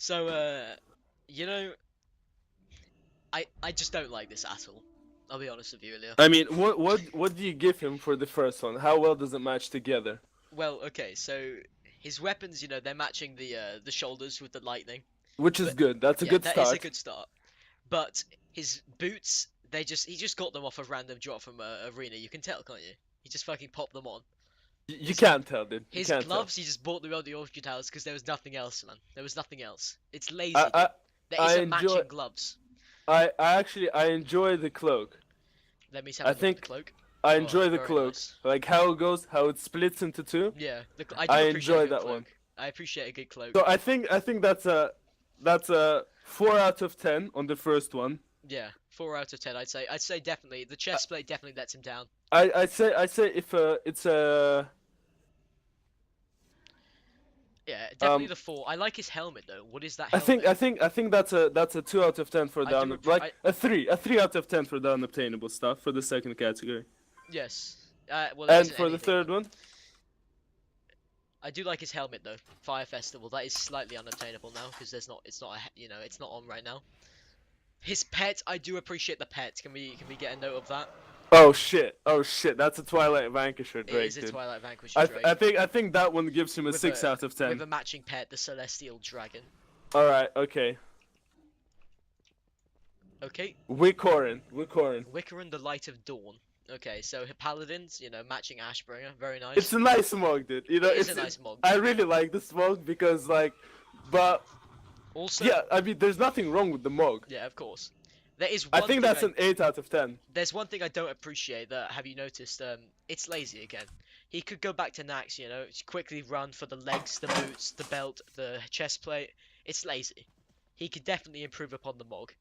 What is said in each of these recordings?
So, you know, I just don't like this at all. I'll be honest with you, Ilya. I mean, what do you give him for the first one? How well does it match together? Well, okay, so his weapons, they're matching the shoulders with the lightning. Which is But good. That's a yeah, good that is a start. good start. But his boots, he just got them off a random drop from a arena. You can tell, can't you? He just fucking popped them on. You His can't tell, dude. You his can't tell. gloves, he just bought them on the auction house because there was nothing else, man. There was nothing else. It's I lazy, I dude. There I isn't enjoy. matching gloves. I enjoy the cloak. Let me have I a look at the think cloak. I Oh, enjoy the very cloak. nice. Like how it goes, how it splits into two. Yeah, I I do appreciate a enjoy good that one. cloak. I appreciate a good cloak. So I think that's a 4 out of 10 on the first one. Yeah, 4 out of 10. I'd say definitely the chest plate definitely lets him down. I say if it's a Yeah, definitely um the four. I like his helmet though. What is that helmet? I think that's a 2 out of 10 for I do. like a 3 out of 10 for the unobtainable stuff for the second category. Yes. Well, that And isn't for the anything, third man. one, I do like his helmet though. Fire Festival. That is slightly unobtainable now because it's not it's not on right now. His pet. I do appreciate the pet. Can we get a note of that? oh shit, that's a Twilight Vanquisher It is Drake, a dude. Twilight Vanquisher Drake I think that one gives him a with 6 a out of 10. with a matching pet, the Celestial Dragon. All right, okay. Okay, Wikorin. Wickeran, the Light of Dawn. Okay, so Paladins, matching Ashbringer, very It's nice. a nice smog, dude. You know, It is a nice mod. I really like the smog because like, but Also, yeah, I mean, there's nothing wrong with the mog. yeah, of course. There is I one think thing that's an 8 out of 10. there's one thing I don't appreciate that have you noticed it's lazy again. He could go back to Nax, quickly run for the legs, the boots, the belt, the chest plate. It's lazy. He could definitely improve upon the Mog.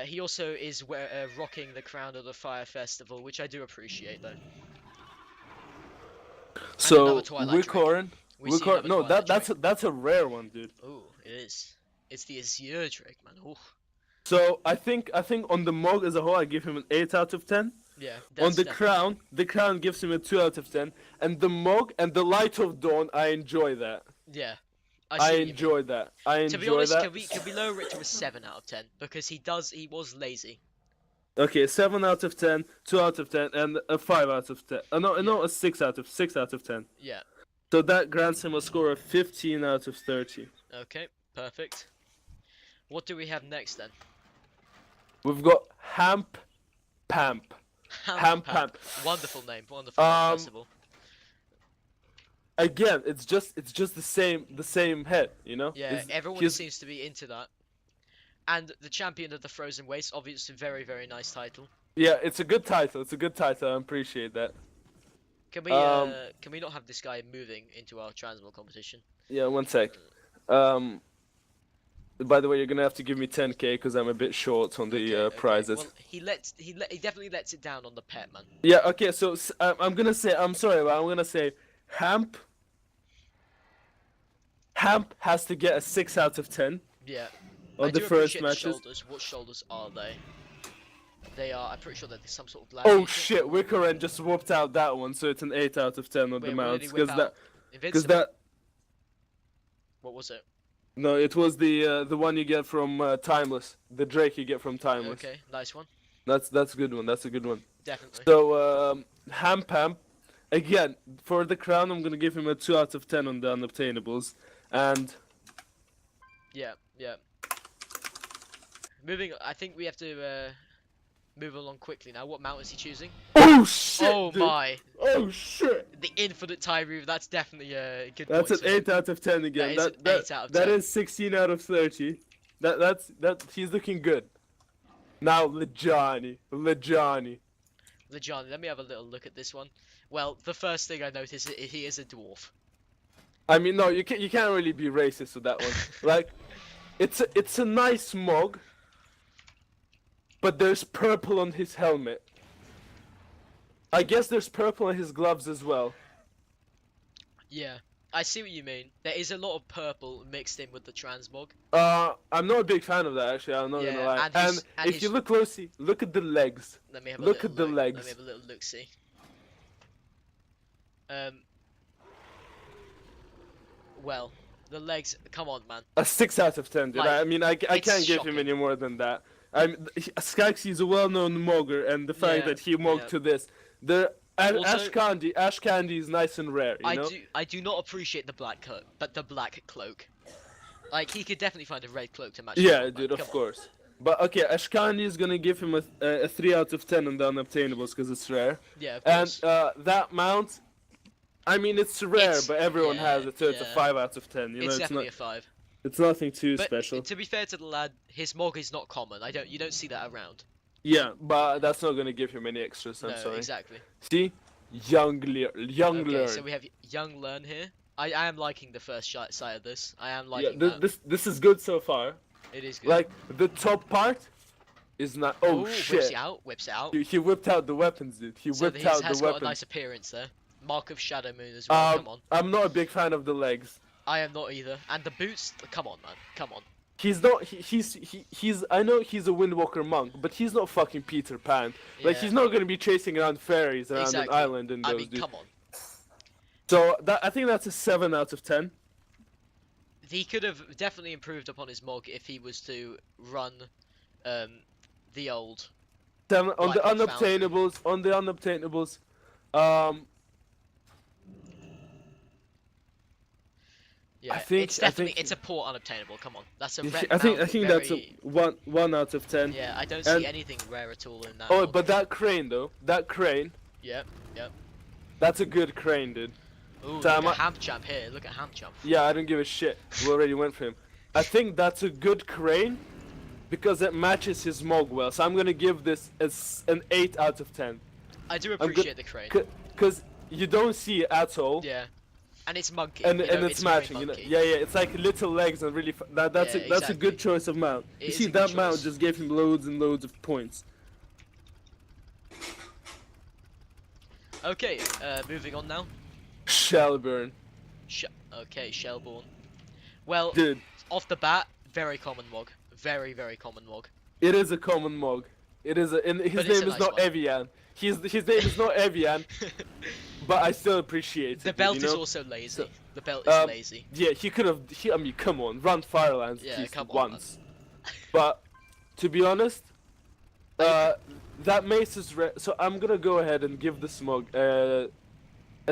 He also is rocking the crown of the Fire Festival, which I do appreciate though. And another So Twilight Drake. Wikorin, We see Wikorin. another No, Twilight Drake. that's a rare one, dude. Ooh, it is. It's the Azure Drake, man. Ooh. So I think on the mog as a whole, I give him an 8 out of 10. Yeah, On that's definitely. the crown gives him a 2 out of 10, and the mog and the light of dawn, I enjoy that. Yeah, I I see what you mean. enjoy that. I To be enjoy honest, that. can we lower it to a 7 out of 10 because he was lazy. Okay, 7 out of 10, 2 out of 10, and a 5 out of 10. No, Yeah, no, a 6 out of 10. yeah. So that grants him a score of 15 out of 30. Okay, perfect. What do we have next then? We've got Hamp Pamp. Hamp Pamp. Pamp. Wonderful name. Wonderful name. First of all. Again, it's just the same head, you know? Yeah, everyone he's seems to be into that. And the champion of the Frozen Waste, obviously, very very nice title. yeah, it's a good title. It's a good title. I appreciate that. Can we not have this guy moving into our Transmog competition? Yeah, one sec. Um by the way, you're going to have to give me 10k cuz I'm a bit short on the Okay, okay. prizes. Well, he definitely lets it down on the pet, man. Yeah, okay. So I'm going to say I'm sorry, but I'm going to say Hamp Hamp has to get a 6 out of 10 Yeah. on I the do first appreciate the matches. shoulders. What shoulders are they? They are. I'm pretty sure they're some sort of Oh gladiator. shit, Wickeran just whooped out that one, so it's an 8 out of 10 on the Wait, what did mounts he whip because out? because Invincible. that What was it? no, it was the one you get from Timeless, the Drake you get from Timeless. Okay, nice one. That's a good one. That's a good one. Definitely. So Hamp again for the crown, I'm gonna give him a 2 out of 10 on the unobtainables, and Yeah, yeah. Moving. I think we have to move along quickly now. What mount is he choosing? oh shit, Oh dude. my! Oh shit. The infinite Tyree. That's definitely a good. That's an point to 8 out of 10 again. That is an 8 out of that 10. is 16 out of 30. That he's looking good. Now Lejani. Lejani, let me have a little look at this one. Well, the first thing I notice is he is a dwarf. I mean, no, you can't really be racist with that one. Like, it's a nice mog, but there's purple on his helmet. I guess there's purple on his gloves as well. Yeah, I see what you mean. There is a lot of purple mixed in with the transmog. I'm not a big fan of that actually. I'm not gonna Yeah, lie. and If you look closely, look at the legs. let me have a Look little at the look. legs. Let me have a little look. See. Well, The legs, come on, man. A 6 out of 10, dude. Like, I mean, I it's can't give him shocking. any more than that. Skykes, he's a well-known mogger, and the fact Yeah, that he mogged yeah. to this, Also- Ash Candy is nice and rare, you know? I do not appreciate the black coat, but the black cloak. Like, he could definitely find a red cloak to match. Yeah, the dude, man. of Come on. course. But okay, Ash Candy is gonna give him a 3 out of 10 on the unobtainables because it's rare. Yeah, of And course. that mount, I mean, it's rare, It's- but everyone yeah, has it, so it's a yeah. 5 out of 10. You know, It's it's definitely not, a 5. it's nothing too But special. to be fair to the lad, his mog is not common. You don't see that around. Yeah, but that's not gonna give him any extras. I'm No, sorry. exactly. See, young Okay, learn. so we have young learn here. I am liking the first sight of this. I am Yeah, liking that. this is good so far. It is good. Like the top part is not. Oh Ooh, shit! Whips it out. Whips it out. He whipped out the weapons, dude. He So whipped he out has the got a weapons. nice appearance there. Mark of Shadow Moon as well. Come on. I'm not a big fan of the legs. I am not either. And the boots. Come on, man. Come on. He's not. He's. I know he's a Windwalker monk, but he's not fucking Peter Pan. Like Yeah. he's not gonna be chasing around fairies around Exactly. an island and I those mean, dudes. come on. So I think that's a 7 out of 10. He could have definitely improved upon his mog if he was to run the old. 7 on the Black Rock unobtainables. On the unobtainables. Yeah, think- it's I definitely think- it's a poor unobtainable. Come on, that's a I red think mount, that's a very- 1 out of 10. Yeah, I don't and- see anything rare at all in that. Oh, mog. but that crane though. That crane. Yep, yep. That's a good crane, dude. Ooh, So look I'm at Hamchamp here. Look at Hamchamp. Yeah, I don't give a shit. We already went for him. I think that's a good crane because it matches his mog well. So I'm gonna give this as an 8 out of 10. I do good- appreciate the crane. Cause you don't see it at all. Yeah, and it's monkey. And you and know, it's very matching, you know. monkey. Yeah, yeah. It's like little legs and really. That's Yeah, that's a good exactly. choice of mount. It You is see a good that mount choice. just gave him loads and loads of points. Okay, moving on now. Shelburne, Okay, Shelbourne. Well, dude. off the bat, very common mog. Very, very common mog. It is a common mog. It is a. And his But it's name a is nice not one. Evian. His name is not Evian, but I still appreciate it. The dude, belt you is know? also lazy. So, The belt is um, lazy. Yeah, he could have. I mean, come on, run Firelands Yeah, at least come on, man. once. But to be honest, that mace is so I'm gonna go ahead and give the smog a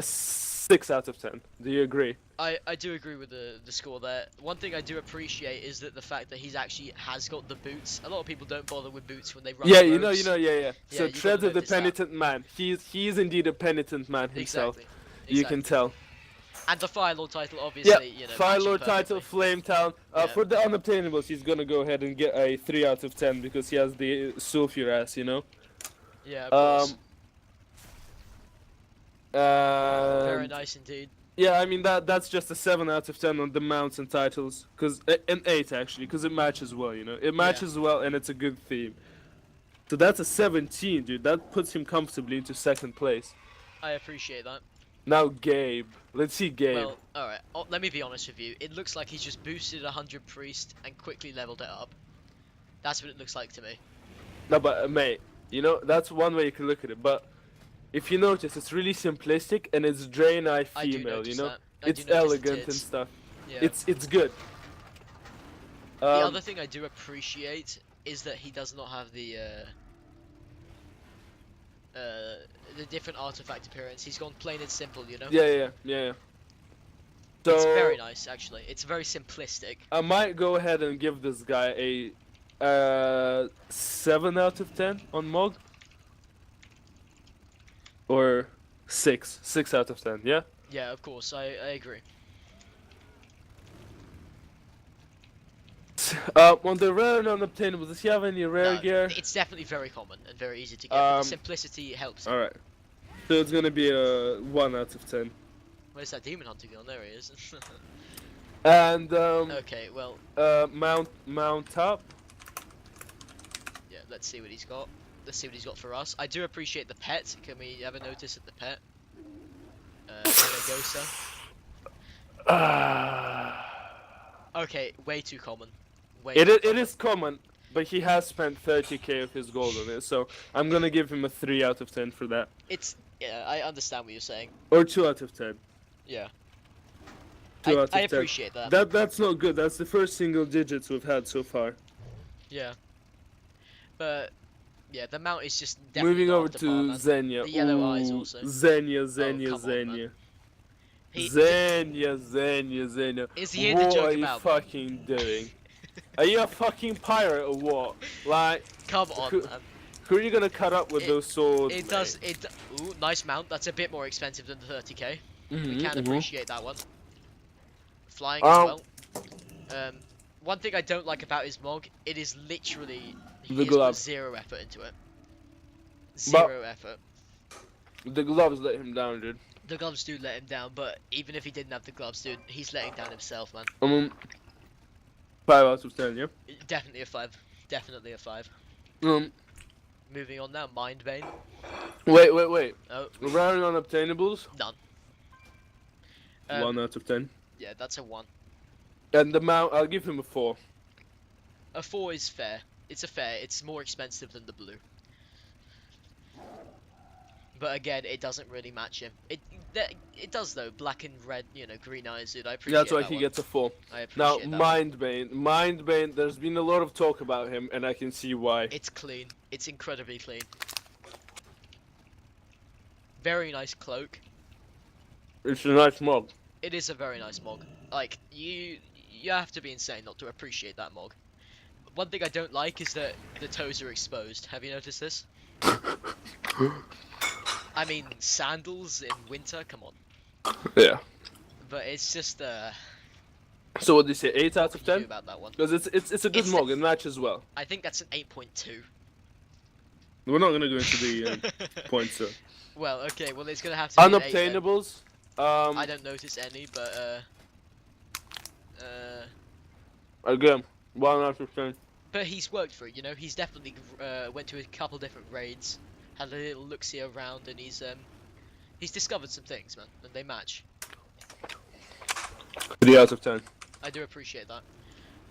6 out of 10. Do you agree? I do agree with the score there. One thing I do appreciate is that the fact that he's actually has got the boots. A lot of people don't bother with boots when they run. Yeah, rogues. yeah. Yeah, So you gotta Treads of the notice that. penitent man. He is indeed a penitent man himself. Exactly. You can tell. And the Fire Lord title, Yeah, obviously, you know. Fire matching Lord title, perfectly. Flame Town. Yeah. For the unobtainables, he's gonna go ahead and get a 3 out of 10 because he has the sulfur ass, you know. Yeah, of course. Very Um, nice indeed. Yeah, I mean that's just a 7 out of 10 on the mounts and titles, an 8 actually, because it matches well, you know. It matches well and it's a good theme. So that's a 17, dude. That puts him comfortably into 2nd place. I appreciate that. Now Gabe. Let's see Gabe. Well, alright. Oh, let me be honest with you. It looks like he's just boosted 100 priest and quickly leveled it up. That's what it looks like to me. No, but mate, you know that's one way you can look at it. But if you notice, it's really simplistic and it's Draenei I do female. notice You know, that. I it's do notice the elegant and tits. stuff. Yeah. It's good. The other thing I do appreciate is that he does not have the different artifact appearance. He's gone plain and simple, you know. Yeah. So It's very nice, actually. It's very simplistic. I might go ahead and give this guy a 7 out of 10 on Mog. Or 6 out of 10. Yeah. Yeah, of course, I agree. On the rare and unobtainable, does he have any rare No, gear? it's definitely very common and very easy to get. But Um, the simplicity helps. Alright. So it's gonna be a 1 out of 10. Where's that demon hunter gone? There he is. And Okay, well, mount up. yeah. Let's see what he's got. Let's see what he's got for us. I do appreciate the pet. Can we have a notice at the pet? Megagosa. Okay, way too common. Way too It common. is common, but he has spent 30k of his gold on it, so I'm gonna give him a 3 out of 10 for that. It's yeah. I understand what you're saying. Or 2 out of 10. Yeah. 2 out of 10. appreciate that. That's not good. That's the first single digits we've had so far. Yeah. But yeah, the mount is just definitely Moving not over up to to par, man. Xenia. The yellow eyes Ooh, also. Xenia, Come on, man. Xenia. He, Xenia. is he here to What joke are you about, man? fucking doing? Are you a fucking pirate or what? Like, Come on, who, man. who are you gonna cut up with those swords, It mate? does. Ooh, nice mount. That's a bit more expensive than the 30k. We can Mm-hmm. appreciate that one. Flying as well. Um, One thing I don't like about his Mog, it is literally he The has put glove. 0 effort into it. 0 effort. The gloves let him down, dude. The gloves do let him down, but even if he didn't have the gloves, dude, he's letting down himself, man. 5 out of 10, yeah? Definitely a 5. Definitely a 5. Moving on now, Mind Vein. Wait. Oh, Rounding on obtainables, none. 1 out of 10. Yeah, that's a 1. And the mount, I'll give him a 4. A 4 is fair. It's a fair. It's more expensive than the blue. But again, it doesn't really match him. It does though. Black and red, you know, green eyes, dude. I appreciate That's why that he one. gets a 4. I Now, appreciate that one. Mind Bane, there's been a lot of talk about him, and I can see why. It's clean. It's incredibly clean. Very nice cloak. It's a nice mob. It is a very nice Mog. Like, you have to be insane not to appreciate that Mog. One thing I don't like is that the toes are exposed. Have you noticed this? I mean, sandals in winter, come on. Yeah. But it's just, So what do you say, 8 out what of can you 10? do about that one? Because it's a good It's mog, it matches well. I think that's an 8.2. We're not gonna go into the points, so. Well, okay, well it's gonna have to be an 8 then. Unobtainables, I don't notice any, but, again, 1 out of 10. but he's worked for it, you know? He's definitely, went to a couple different raids, had a little look-see around, and he's discovered some things, man, and they match. 3 out of 10. I do appreciate that.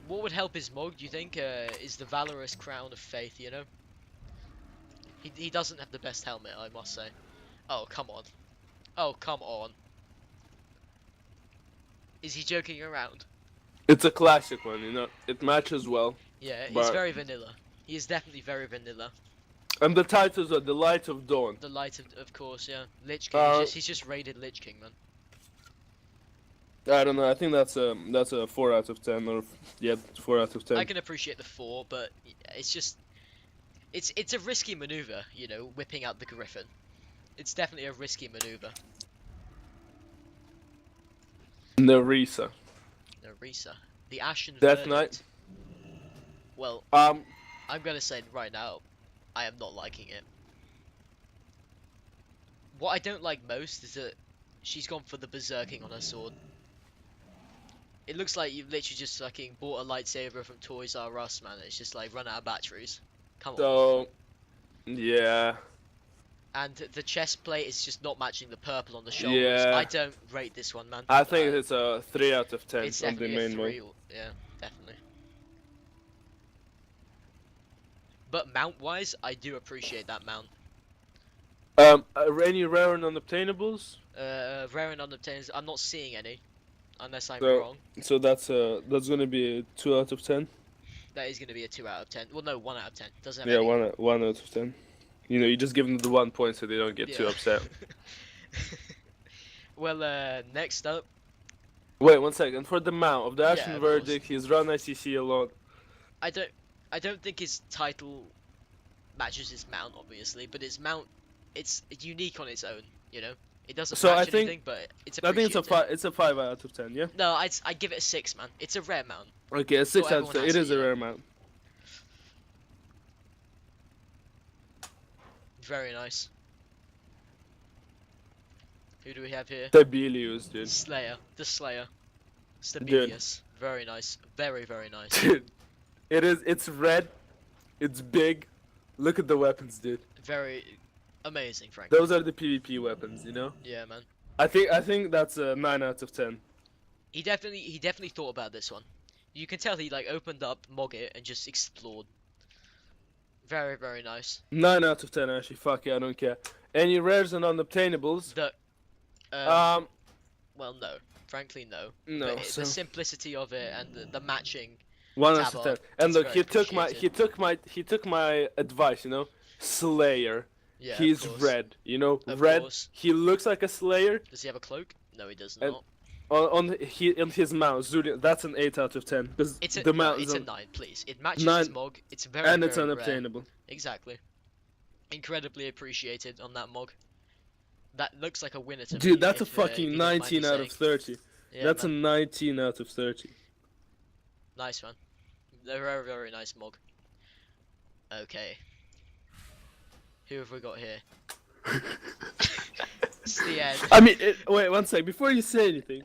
What would help his Mog, do you think, is the Valorous Crown of Faith, you know? He doesn't have the best helmet, I must say. Oh, come on. Oh, come on. Is he joking around? It's a classic one, you know? It matches well. Yeah, he's But- very vanilla. He is definitely very vanilla. And the titles are The Light of Dawn. The light of course, yeah. Lich King, he's just raided Lich King, man. I don't know, I think that's a 4 out of 10, or, yeah, 4 out of 10. I can appreciate the 4, but it's just... It's a risky maneuver, you know, whipping out the Griffin. It's definitely a risky maneuver. Nerissa. Narisa. The Ashen Death Verdict. Knight. Well, Um, I'm gonna say right now, I am not liking it. What I don't like most is that she's gone for the berserking on her sword. It looks like you've literally just fucking bought a lightsaber from Toys R Us, man. It's just like run out of batteries. Come on. so, yeah. And the chest plate is just not matching the purple on the shoulders. Yeah. I don't rate this one, man. I think it's a 3 out of 10 it's on the definitely a main 3. one. Yeah, definitely. But mount-wise, I do appreciate that mount. Any rare and unobtainables? Rare and unobtained, I'm not seeing any. Unless I'm So- wrong. So that's gonna be a 2 out of 10. That is going to be a 2 out of 10. Well, no, 1 out of 10. Doesn't have Yeah, any. 1 out of 10. You know, you just give them the 1 point so they don't get too Yeah. upset. Well, next up, Wait 1 second. For the mount of the Yeah, Ashen of course. Verdict, he's run ICC a lot. I don't think his title matches his mount, obviously, but his mount, it's unique on its own, you know? It doesn't So I match think- anything, but it's I think appreciated. it's a 5 out of 10. Yeah. No, I'd give it a 6, man. It's a rare mount. Okay, a 6 Not out of 10. everyone It has is it, a yeah. rare mount. Very nice. Who do we have here? Tibelius, dude. Slayer. The Slayer. Stabelius. Very nice. Very, very nice. Dude, it's red. It's big. Look at the weapons, dude. Very amazing, frankly. Those are the PvP weapons, you know. Yeah, man. I think that's a 9 out of 10. He definitely thought about this one. You can tell he like opened up Mogget and just explored. Very, very nice. 9 out of 10 actually. Fuck it, I don't care. Any rares and unobtainables? The Um, well, no. Frankly, no. No, But so the simplicity of it and the matching 1 tab out of 10. art, And it's look, very he took my advice, you know, Slayer. Yeah, of He's course. red, you know, Of red. course. He looks like a Slayer. Does he have a cloak? No, he does And not. on his mount, Zulian, that's an 8 out of 10 because It's a the no, mount is it's a on 9, please. It matches 9, his mog. It's very, and it's very rare. unobtainable. Exactly. Incredibly appreciated on that mog. That looks like a winner to me. Dude, that's a if you fucking don't mind me 19 out of saying. 30. Yeah, That's man. a 19 out of 30. Nice one. They're very, very nice mog. Okay. Who have we got here? It's the end. I mean, wait one sec. Before you say anything,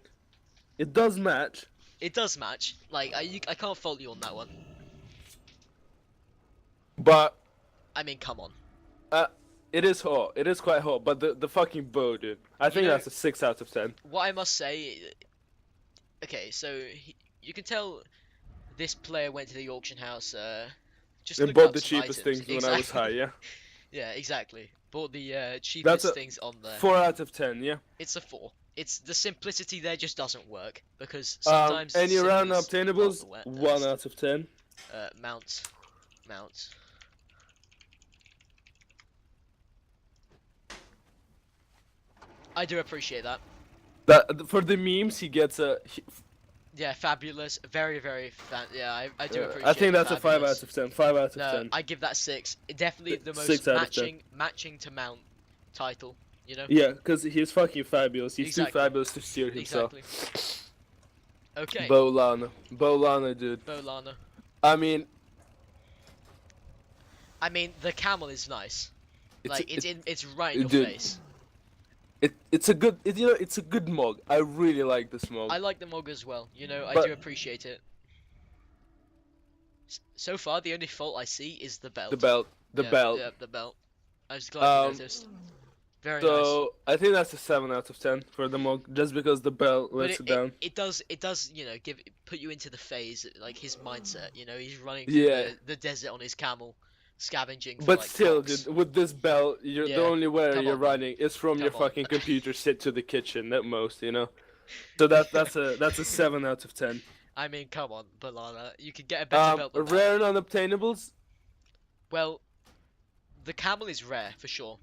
it does match. It does match. Like, I can't fault you on that one. But I mean, come on. it is hot. It is quite hot. But the fucking bow, dude. I think know- that's a 6 out of 10. What I must say... Okay, so you can tell this player went to the auction house, just And look bought up the some cheapest items. things when I was high, yeah. Yeah, exactly. Bought the cheapest a things on there. 4 out of 10, yeah. It's a 4. It's the simplicity there just doesn't work because sometimes Any simple round is not obtainables? the 1 best. out of 10. Mount. I do appreciate that. That for the memes, he gets a. Yeah, fabulous. Very, very fan. Yeah, I do appreciate. I think that's a 5 fabulous. out of 10. 5 out of No, 10. I give that 6. Definitely the most 6 out of 10. matching to mount title. You know. Yeah, because he's fucking fabulous. He's Exactly. too fabulous to steer himself. Exactly. Okay. Bolana, dude. Bolana. I mean, The camel is nice. It's right in your dude. face. it's a good, you know, it's a good mog. I really like this mog. I like the mog as well. You know, I But- do appreciate it. So far, the only fault I see is the belt. The belt, Yeah, the belt. I was glad you noticed. Very nice. So I think that's a 7 out of 10 for the mog, just because the belt But lets it down. it does, you know, put you into the phase, like his mindset. You know, he's running Yeah. through the desert on his camel, scavenging for But like still, crocs. dude, with this belt, the Yeah, only way come you're on, man. running is from your Come on. fucking computer sit to the kitchen at most, you know. So that's a 7 out of 10. I mean, come on, Balana, you could get a better belt than that. Rare and unobtainables, Well, the camel is rare for sure.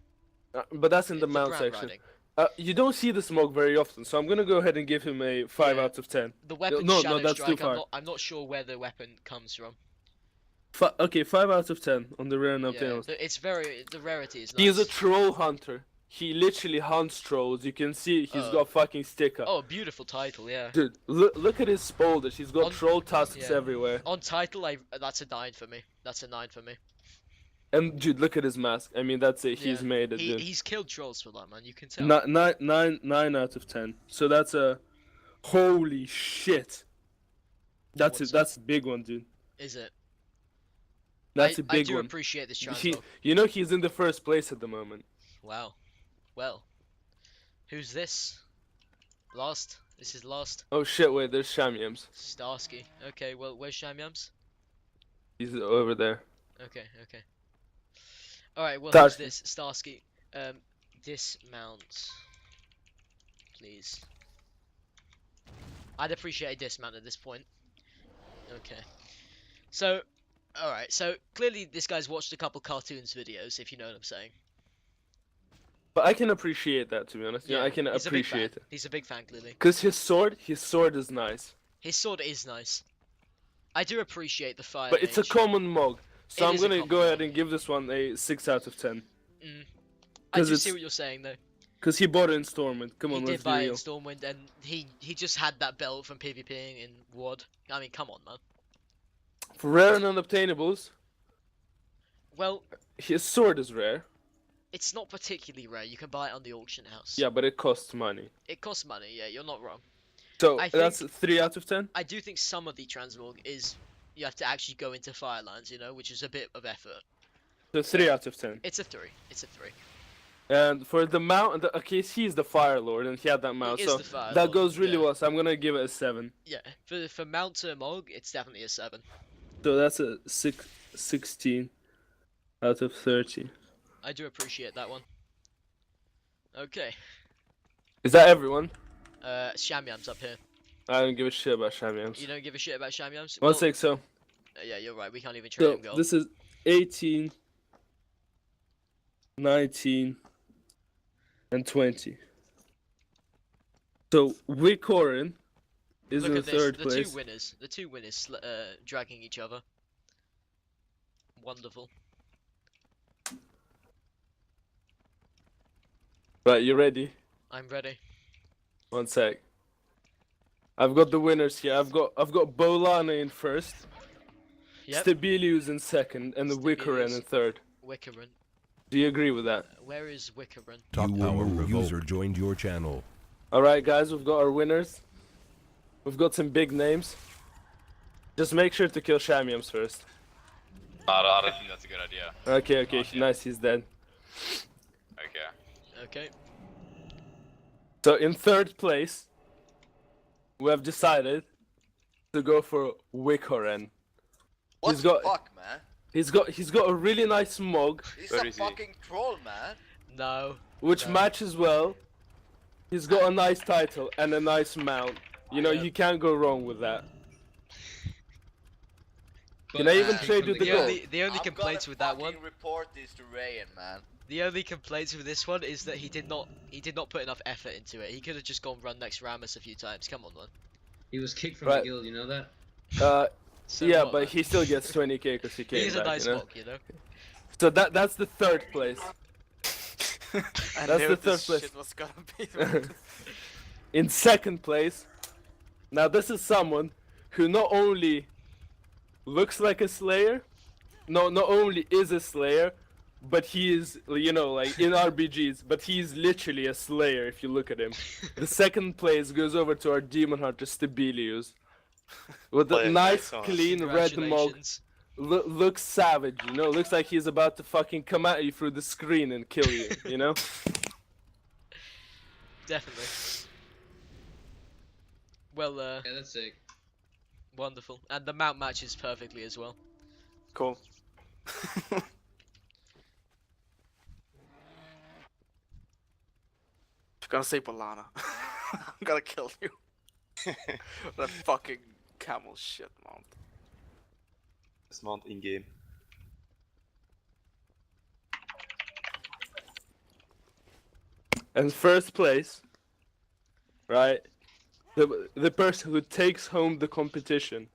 but that's in the For mount ground section. riding. You don't see the smoke very often, so I'm gonna go ahead and give him a 5 Yeah. out of 10. The weapon No, Shadow that's too Strike. far. I'm not sure where the weapon comes from. Okay, 5 out of 10 on the rare and Yeah, unobtainables. the rarity is nice. He's a troll hunter. He literally hunts trolls. You can see he's got fucking sticker. Oh, beautiful title, yeah. Dude, look at his spolders. He's got troll tusks yeah. everywhere. On title, that's a 9 for me. That's a 9 for me. And dude, look at his mask. I mean, that's it. He's Yeah. made it, dude. He's killed trolls for that, man. You can tell. 9 out of 10. So that's a holy shit. That's What's that's a big one, dude. Is it? That's a I big do one. appreciate this He, transfer. you know he's in the first place at the moment. Wow. Well, who's this? Lost. This is Lost. Oh shit! Wait, there's Shamyams. Starsky. Okay. Well, where's Shamyams? He's over there. Okay. Okay. All right. Well, Starsky. who's this? Starsky. Dismount, please. I'd appreciate a dismount at this point. Okay. So, alright, so clearly this guy's watched a couple cartoons videos, if you know what I'm saying. But I can appreciate that, to be honest. Yeah, I can he's a big fan. appreciate it. He's a big fan, clearly. Cause his sword is nice. His sword is nice. I do appreciate the fire. But it's a mage. common mog, so It I'm is a gonna common go ahead mog. and give this one a 6 out of 10. I 'cause do it's- see what you're saying, though. Cause he bought it in Stormwind. Come He on, did let's be buy it in real. Stormwind, and he just had that belt from PvPing in WoD. I mean, come on, man. For rare and unobtainables, Well, his sword is rare. it's not particularly rare. You can buy it on the auction house. Yeah, but it costs money. It costs money, yeah, you're not wrong. So I that's a 3 out of 10. I do think some of the Transmog is you have to actually go into Firelands, you know, which is a bit of effort. So 3 out of 10. It's a 3. It's a 3. And for the mount, okay, he's the Fire Lord, and he had that mount, is so the Fire that Lord, goes really yeah. well. So I'm gonna give it a 7. Yeah, for Mounter Mog, it's definitely a 7. So that's a 16 out of 30. I do appreciate that one. Okay. Is that everyone? Shamyam's up here. I don't give a shit about Shamyams. You don't give a shit about Shamyams? One sec, so. Yeah, you're right. We can't even trade So, him gold. this is 18, 19, and 20. So, Wikorin is Look in at this. third The place. two winners, dragging each other. Wonderful. Right, you ready? I'm ready. One sec. I've got the winners here. I've got Bolana in first, Yep. Stabilius in second, and the Wikorin Stabilius. in third. Wickerin. Do you agree with that? Where is Wickerin? Top power user joined your channel. Alright guys, we've got our winners. We've got some big names. Just make sure to kill Shamyams first. I don't think that's a good idea. Okay, Okay. nice, he's dead. Okay. Okay. So in third place, we have decided to go for Wikorin. What He's the got- fuck, man? He's got a really nice smog, He's Where a is he? fucking troll, man. No. which No. matches well. He's got a nice title and a nice mount. You know, Yeah. you can't go wrong with that. Can But, I even uh, trade with the The gold? only I'm complaints gonna with that one. fucking report this to Rayan, man. The only complaints with this one is that he did not put enough effort into it. He could have just gone run next Rammus a few times. Come on, man. He was kicked from Right. the guild, you know that? So Yeah, what, but man? he still gets 20k because he came He's a back, nice you know? mock, you know. So that's the third place. I That's knew the this third place. shit was gonna be. In second place, now this is someone who not only looks like a slayer, not only is a slayer, but he is, you know, like in RBGs, but he's literally a slayer if you look at him. The second place goes over to our demon hunter Stabilius. With a Play it nice, nice, clean red mog. Congratulations. Looks savage, you know? Looks like he's about to fucking come at you through the screen and kill you, you know? Definitely. Well, Yeah, that's sick. wonderful. And the mount matches perfectly as well. Cool. If you're gonna say Balana, I'm gonna kill you. That fucking camel shit mount. This mount in game. And first place, right? The person who takes home the competition.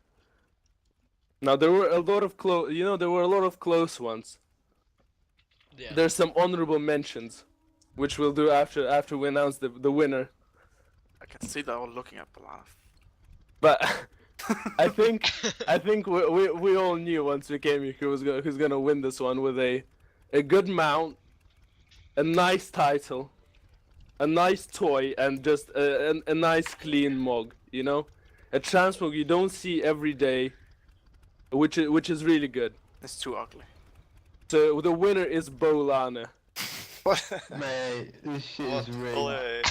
Now there were a lot of close ones. Yeah. There's some honorable mentions, which we'll do after we announce the winner. I can see that all looking at Balana. But I think we all knew once we came here who's gonna win this one with a good mount, a nice title, a nice toy, and just a nice clean mog. You know, a transmog you don't see every day, which is really good. It's too ugly. So the winner is Bolana. Mate, this shit is rigged. Olé.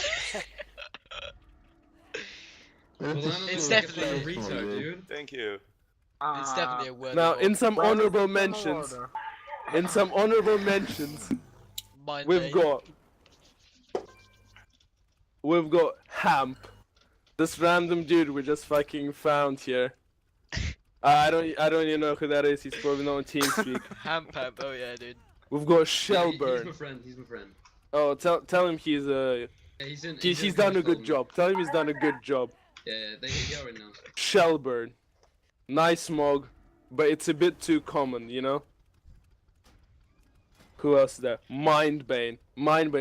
It's Like a definitely- retard, dude. Thank you. It's definitely a word. Now of in some Why does honorable it come mentions, order? mind we've name. got Hamp, this random dude we just fucking found here. I don't even know who that is. He's probably not on TeamSpeak. Ham Pamp. Oh yeah, dude. We've got Yeah, he's Shellburn. my friend, he's my friend. Oh, tell him he's Yeah, he's in. he's done a good job. Tell him he's done a good job. Yeah, they get right now. Shellburn, nice mog, but it's a bit too common, you know. Who else is there? Mindbane.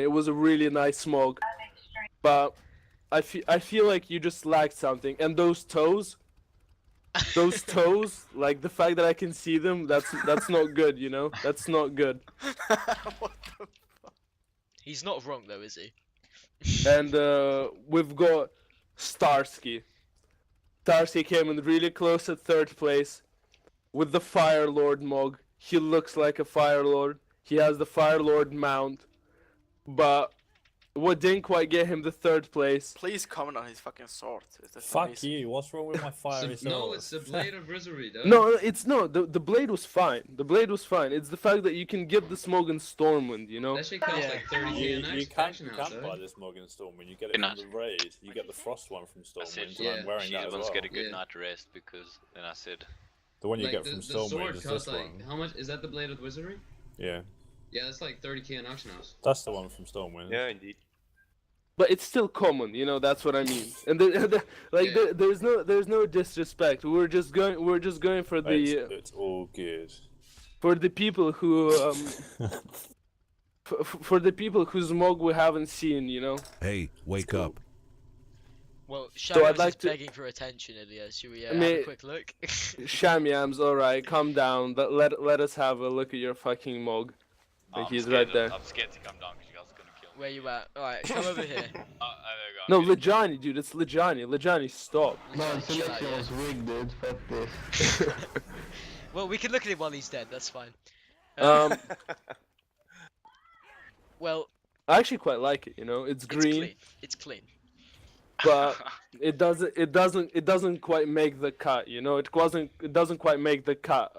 It was a really nice smog, but I feel like you just lacked something. And those toes, like the fact that I can see them, that's not good, you know. That's not good. What the? He's not wrong though, is he? And we've got Starsky. Starsky came in really close at third place with the Fire Lord mog. He looks like a Fire Lord. He has the Fire Lord mount, but what didn't quite get him the third place. Please comment on his fucking sword. That's Fuck amazing. you, what's wrong with my fiery sword? No, it's the Blade of Rosary, though. No, it's no. The blade was fine. The blade was fine. It's the fact that you can give the Smog and Stormwind. You know. That shit costs like 30k You, an you action can't house, buy though. this Mog and Stormwind, you get it Good from night. the raid, you get the frost one from I said, Stormwind, and yeah, I'm wearing She that as wants well. get a good Yeah. night rest because then I said, The one you Like, get the from sword Stormwind is costs this like, one. how much? Is that the Blade of Wizardry? Yeah, Yeah, that's like 30k an auction house. that's the one from Stormwind. yeah, indeed. But it's still common, you know. That's what I mean. And Yeah. there's no disrespect. We're just going for It's all good. for the people who for the people whose Smog we haven't seen, you know. Hey, wake up. Well, So Shamiam's I'd like is to- begging for attention, Ilya. Should we I have mean- a quick look? Shamiam's alright. Calm down. Let us have a look at your fucking Mog. I'm He's scared right there. I'm scared to come down because you guys are gonna kill me. Where you at? Alright, come over here. There we No, go. I'm Lejani, dude. It's Lejani. Lejani, stop. Man, Shut selection up, was rigged, dude. Fuck this. Well, we can look at him while he's dead. That's fine. Well, I actually quite like it. You know, it's it's green, clean. It's clean. but it doesn't quite make the cut. You know, it doesn't quite make the cut.